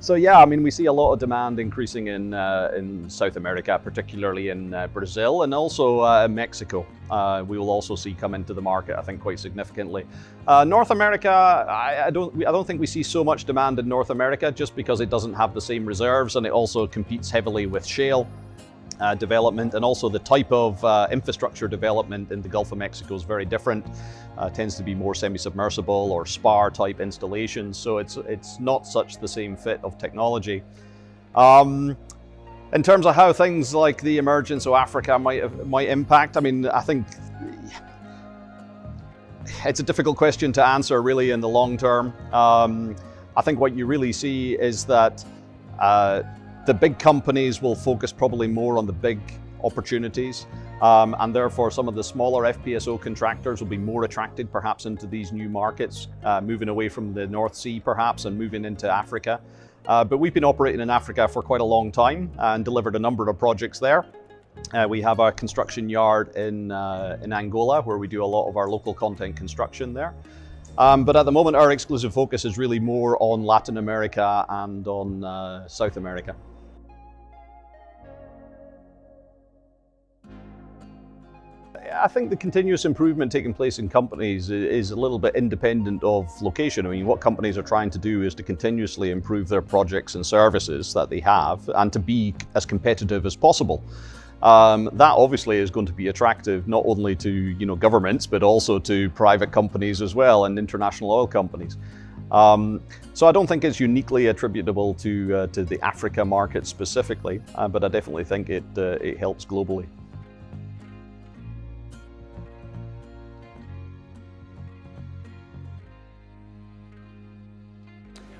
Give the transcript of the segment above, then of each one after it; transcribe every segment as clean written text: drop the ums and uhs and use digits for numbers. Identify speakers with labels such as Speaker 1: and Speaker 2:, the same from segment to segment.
Speaker 1: So yeah, I mean, we see a lot of demand increasing in South America, particularly in Brazil and also Mexico. We will also see come into the market, I think, quite significantly. North America, I don't think we see so much demand in North America, just because it doesn't have the same reserves, and it also competes heavily with shale development, and also the type of infrastructure development in the Gulf of Mexico is very different. Tends to be more semi-submersible or spar type installations, so it's not such the same fit of technology. In terms of how things like the emergence of Africa might impact, I mean, I think it's a difficult question to answer really in the long term. I think what you really see is that the big companies will focus probably more on the big opportunities, and therefore some of the smaller FPSO contractors will be more attracted perhaps into these new markets, moving away from the North Sea perhaps and moving into Africa. But we've been operating in Africa for quite a long time and delivered a number of projects there. We have a construction yard in Angola, where we do a lot of our local content construction there. But at the moment our exclusive focus is really more on Latin America and on South America. I think the continuous improvement taking place in companies is a little bit independent of location. I mean, what companies are trying to do is to continuously improve their projects and services that they have, and to be as competitive as possible. That obviously is going to be attractive not only to governments, but also to private companies as well, and international oil companies. So I don't think it's uniquely attributable to the Africa market specifically, but I definitely think it helps globally.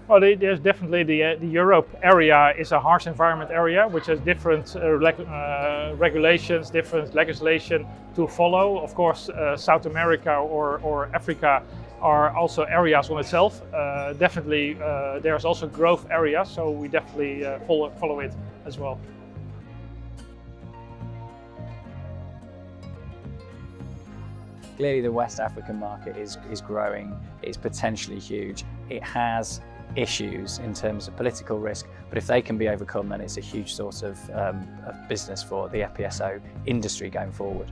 Speaker 2: Well, there's definitely the Europe area is a harsh environment area, which has different regulations, different legislation to follow. Of course, South America or Africa are also areas on itself. Definitely, there's also growth areas, so we definitely follow it as well.
Speaker 3: Clearly, the West African market is growing. It's potentially huge. It has issues in terms of political risk, but if they can be overcome, then it's a huge source of business for the FPSO industry going forward.